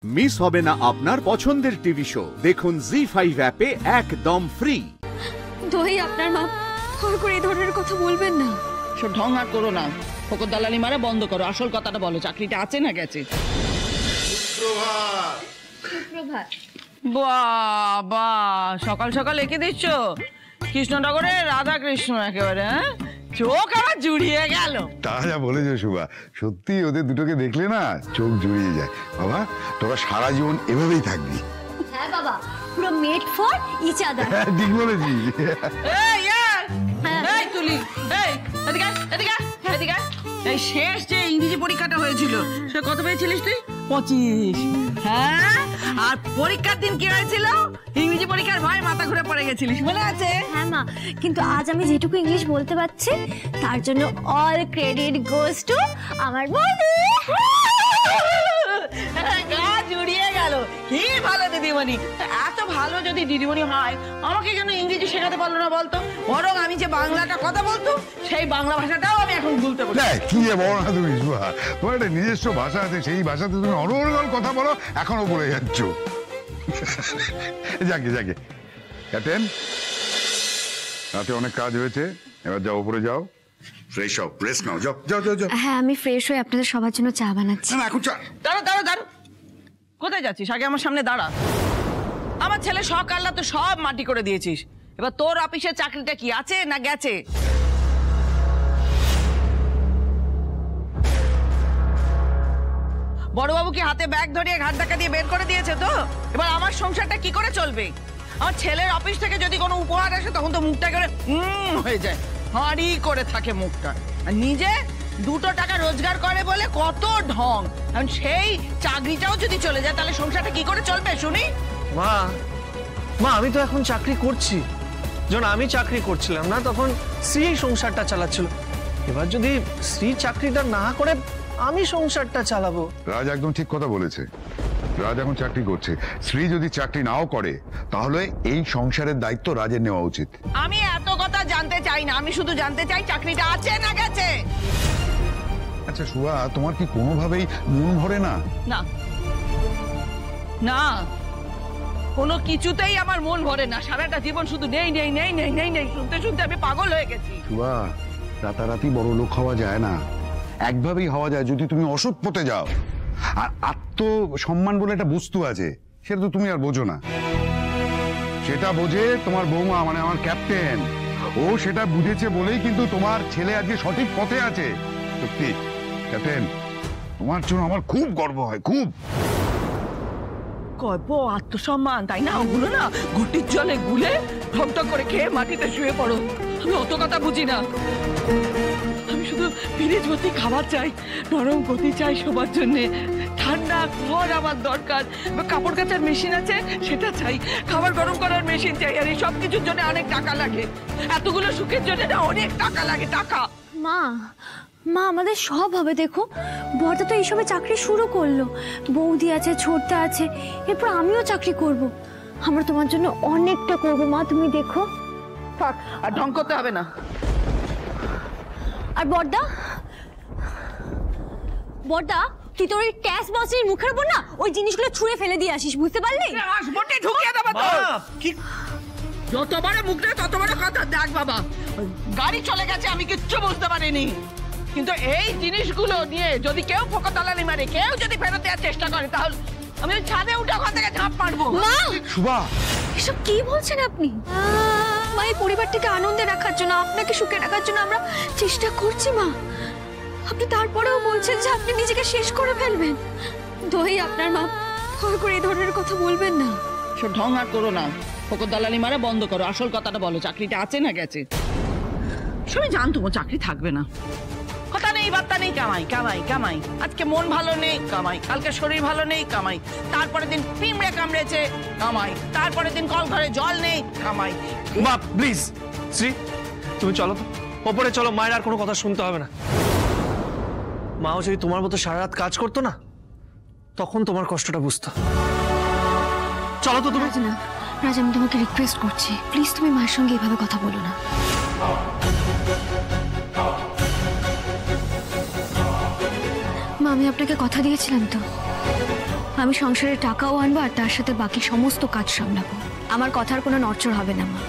Miss হবে না আপনার পছন্দের টিভি শো। দেখুন জি5 অ্যাপে একদম ফ্রি। দোহাই আপনার মা, দয়া করে এই ধরনের কথা বলবেন না। সব ঢং আর করো না, ফকর দালালি মারা বন্ধ করো, আসল কথাটা বলো, চাকরিটা আছে না গেছে? সুপ্রভাত। বাবা, সকাল সকাল এঁকে দিচ্ছ কৃষ্ণনগরে রাধা কৃষ্ণ একেবারে, হ্যাঁ? চোখ আমার জুড়িয়ে গেল। তা যা বলেছো শুভা, সত্যি ওদের দুটোকে দেখলে না চোখ জুড়িয়ে যায়। বাবা, তোরা সারা জীবন এভাবেই থাকবি। হ্যাঁ বাবা, পুরো মেড ফর ইচ আদার। ঠিক বলেছিস। এই তুলি, এই এদিকে এদিকে এদিকে। এই শেষ যে ইংরেজি পরীক্ষাটা হয়েছিল, সে কত পেয়েছিলিস তুই? 25। হ্যাঁ, আর পরীক্ষার দিন কি হয়েছিল? ইংরেজি পরীক্ষার ভয় মাথা ঘুরে পড়ে গেছিলিস, মনে আছে? হ্যাঁ মা, কিন্তু আজ আমি যেটুকু ইংলিশ বলতে পারছি তার জন্য অল ক্রেডিট গোস টু আমার বন্ধু। গা জুড়িয়ে গেল। কি ভালো দিদিমণি, এত ভালো যদি দিদিমণি হয় আমাকে কেন ইংরেজি শেখাতে পারলো না বলতো? বরং আমি যে বাংলাটা কথা বলতো সেই বাংলা ভাষাটাও আমি এখন ভুলতে পারি। কি যে বলো না তুমি শুভা, তোমার একটা নিজস্ব ভাষা আছে, সেই ভাষাতে তুমি অনর্গল কথা বলো, এখনো বলে যাচ্ছ। যাকে যাকে ক্যাপ্টেন, রাতে অনেক কাজ হয়েছে, এবার যাও উপরে যাও, ফ্রেশ হও, রেস্ট নাও, যাও যাও যাও যাও। হ্যাঁ, আমি ফ্রেশ হয়ে আপনাদের সবার জন্য চা বানাচ্ছি। না এখন চা। দাঁড়া দাঁড়া দাঁড়া, কোথায় যাচ্ছিস? আগে আমার সামনে দাঁড়া। আমার ছেলে সকাল্লা তো সব মাটি করে দিয়েছিস, এবার তোর অফিসের চাকরিটা কি আছে না গেছে? বড়বাবু কি হাতে ব্যাগ ধরিয়ে ঘাট ধাক্কা দিয়ে বের করে দিয়েছে? তো এবার আমার সংসারটা কি করে চলবে? আমার ছেলের অফিস থেকে যদি কোনো উপহার আসে তখন তো মুখটা করে হয়ে যায়, হাঁড়ি করে থাকে মুখটা। আর নিজে 2 টাকা রোজগার করে বলে কত ঢং, এখন সেই চাকরিটাও যদি চলে যায় তাহলে সংসারটা কি করে চলবে শুনি? মা মা, আমি তো এখন চাকরি করছি। যখন আমি চাকরি করছিলাম না তখন শ্রী সংসারটা চালাচ্ছিল, এবার যদি শ্রী চাকরিটা না করে আমি সংসারটা চালাবো। রাজ একদম ঠিক কথা বলেছে। রাজ এখন চাকরি করছে, শ্রী যদি চাকরি নাও করে তাহলে এই সংসারের দায়িত্ব রাজের নেওয়া উচিত। আমি এত কথা জানতে চাই না, আমি শুধু জানতে চাই চাকরিটা আছে না গেছে। আচ্ছা সুয়া, তোমার কি কোনোভাবেই মন ভরে না? না না, কোনো কিছুতেই আমার মন ভরে না। সারাটা জীবন শুধু নেই নেই নেই নেই নেই নেই শুনতে শুনতে আমি পাগল হয়ে গেছি। সুয়া, রাতারাতি বড় লোক হওয়া যায় না, একভাবেই হওয়া যায় যদি তুমি অসৎ পথে যাও। আর আত্মসম্মান বলে একটা বস্তু আছে, সেটা তো তুমি আর বোঝো না। সেটা বোঝে তোমার বৌমা, মানে আমার ক্যাপ্টেন। ও সেটা বুঝেছে বলেই কিন্তু তোমার ছেলে আজকে সঠিক পথে আছে। সত্যি ক্যাপ্টেন, তোমার জন্য আমার খুব গর্ব হয়, খুব। গর্ব, আত্মসম্মান, তাই না? ওগুলো না ঘুটির জলে গুলে ঠকঠক করে খেয়ে মাটিতে শুয়ে পড়ো। আমি অত কথা বুঝি না, আমি শুধু ফ্রিজ ভর্তি খাবার চাই, নরম গতি চাই সবার জন্যে, ঠান্ডা ঘর আমার দরকার, কাপড় কাচার মেশিন আছে সেটা চাই, খাবার গরম করার মেশিন চাই। আর এই সব কিছুর জন্য অনেক টাকা লাগে, এতগুলো সুখের জন্য না অনেক টাকা লাগে, টাকা। মা মা, আমাদের সব হবে। দেখো, বড়দা তো এইসবে চাকরি শুরু করলো, বৌদি আছে, ছোটদা আছে, এরপর আমিও চাকরি করব। আমরা তোমার জন্য অনেকটা করব মা, তুমি দেখো। থাক, আর ঢং করতে হবে না। আর বড়দা, বড়দা তুই তোর ওই ট্যাক্স বসের মুখের উপর না ওই জিনিসগুলো ছুঁড়ে ফেলে দিয়ে আসিস, বুঝতে পারলি? আসবটি ঢুকিয়ে দেবো তো। কি যত বড় মুখ নেই তত বড় কথা। দেখ বাবা, গাড়ি চলে গেছে আমি কিচ্ছু বুঝতে পারিনি, কিন্তু এই জিনিসগুলো নিয়ে যদি কেউ ফকর দালালি মারে, কেউ যদি ফেরত দেওয়ার চেষ্টা করে, তাহলে আমি ছাদে উঠে ওখান থেকে ঝাঁপ মারবো। মা, শুভা, এসব কি বলছেন আপনি? মা, এই পরিবারটাকে আনন্দে রাখার জন্য, আপনাকে সুখে রাখার জন্য আমরা চেষ্টা করছি মা। আপনি তারপরেও বলছেন যে আপনি নিজেকে শেষ করে ফেলবেন। দোহাই আপনার মা, দয়া করে এই ধরনের কথা বলবেন না। সব ঢং আর করো না, ফকর দালালি মারা বন্ধ করো, আসল কথাটা বলো, চাকরিটা আছে না গেছে? সবাই জানতো চাকরি থাকবে না, কথা নেই বার্তা নেই, কামাই কামাই কামাই। আজকে মন ভালো নেই, কামাই। কালকে শরীর ভালো নেই, কামাই। তারপরের দিন পিঁমড়ে কামড়েছে, কামাই। তারপরের দিন কল ঘরে জল নেই, কামাই। মা প্লিজ, শ্রী তুমি চলো তো ওপরে চলো, মায়ের আর কোনো কথা শুনতে হবে না। মাও যদি তোমার মতো সারা রাত কাজ করতো না তখন তোমার কষ্টটা বুঝতো। চলো তো তুমি। না রাজ, আমি তোমাকে রিকোয়েস্ট করছি, প্লিজ তুমি মায়ের সঙ্গে এভাবে কথা বলো না। মা, আমি আপনাকে কথা দিয়েছিলাম তো, আমি সংসারে টাকাও আনবো আর তার সাথে বাকি সমস্ত কাজ সামলাবো। আমার কথার কোনো নড়চড় হবে না মা,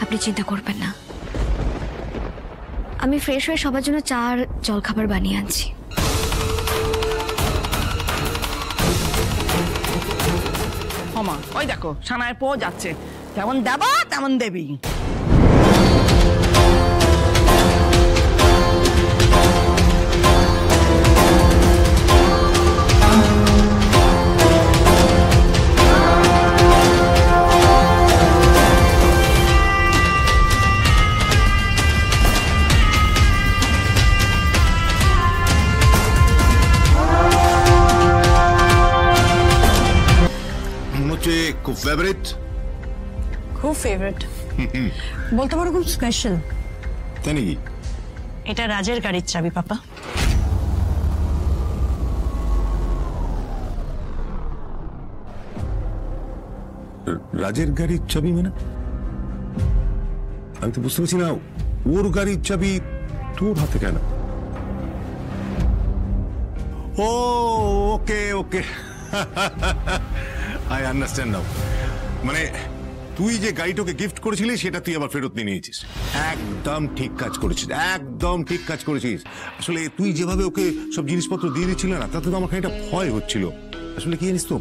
আপনি চিন্তা করবেন না। আমি ফ্রেশ হয়ে সবার জন্য চা আর জলখাবার বানিয়ে আনছি। ওমা ওই দেখো সানায় পো যাচ্ছে, যেমন দেবা তেমন দেবী। খুব ফেভারিট, খুব ফেভারিট বলতে পারো, খুব স্পেশাল। তাই নাকি? এটা রাজের গাড়ির চাবি পাপা। রাজের গাড়ির চাবি মানে? আমি তো বুঝতে পারছি না, ওর গাড়ির চাবি তোর হাতে কেন? ও ওকে ওকে, আই আন্ডারস্ট্যান্ড নাও। মানে তুই যে গাড়িটাকে গিফট করেছিলি সেটা তুই আবার ফেরত নিয়ে নিয়েছিস। একদম ঠিক কাজ করেছিস, একদম ঠিক কাজ করেছিস। আসলে তুই যেভাবে ওকে সব জিনিসপত্র দিয়ে দিচ্ছিল না, তাতে তো আমার খানিকটা ভয় হচ্ছিল। আসলে কি জানিস তো,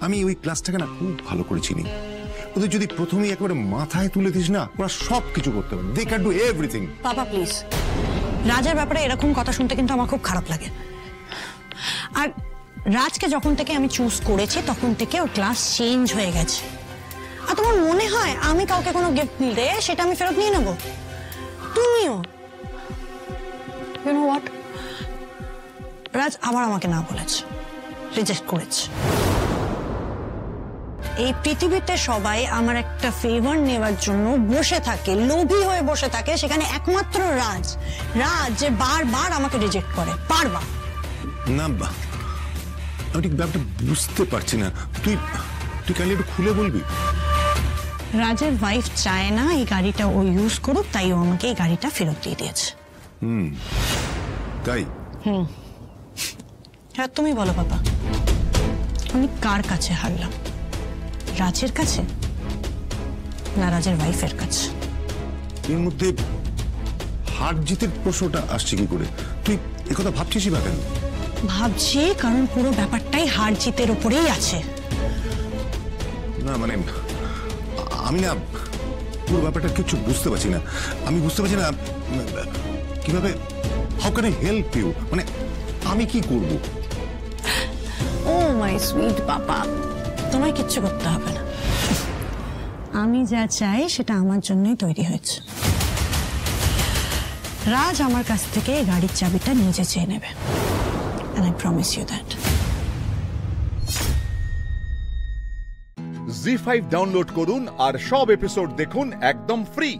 আমি ওই ক্লাসটাকে না খুব ভালো করে চিনি। ওদের যদি প্রথমেই একেবারে মাথায় তুলে দিস না, ওরা সব কিছু করতে পারে, they can do everything. Papa please, রাজের ব্যাপারে এরকম কথা শুনতে কিন্তু আমার খুব খারাপ লাগে। আর রাজকে যখন থেকে আমি চুজ করেছি তখন থেকে ওর ক্লাস চেঞ্জ হয়ে গেছে। আর তোমার মনে হয় আমি কাউকে কোনো গিফট দিলে সেটা আমি ফেরত নিয়ে নেব? তুমিও ইউ নো হোয়াট, রাজ আবার আমাকে না বলেছে, রিজেক্ট করেছে। এই পৃথিবীতে সবাই আমার একটা ফেভার নেওয়ার জন্য বসে থাকে, লোভী হয়ে বসে থাকে, সেখানে একমাত্র রাজ যে বারবার আমাকে রিজেক্ট করে, বারবার। না আমি ঠিক ব্যাপারটা বুঝতে পারছি না, তুই কালি একটু খুলে বলবি? রাজের ওয়াইফ চায় না এই গাড়িটা ও ইউজ করুক, তাই ও আমাকে এই গাড়িটা ফেরত দিয়ে দিয়েছে। তাই? হ্যাঁ তুমি বলো বাবা, আমি কার কাছে হারলাম? রাজের কাছে না রাজের ওয়াইফের কাছে? এর মধ্যে হার জিতের প্রশ্নটা আসছে কি করে? তুই একথা ভাবছিসই বা কেন? ভাবছি কারণ পুরো ব্যাপারটাই হার জিতের উপরেই আছে। না মানে আমি না পুরো ব্যাপারটা কিছু বুঝতে পারছি না। আমি বুঝতে পারছি না কিভাবে, how can I help you, মানে আমি কি করব? ও মাই সুইট বাবা, তোমায় কিচ্ছু করতে হবে না। আমি যা চাই সেটা আমার জন্যই তৈরি হয়েছে। রাজ আমার কাছ থেকে এই গাড়ির চাবিটা নিজে চেয়ে নেবে, and I promise you that. Zee5 download করুন আর সব এপিসোড দেখুন একদম ফ্রি।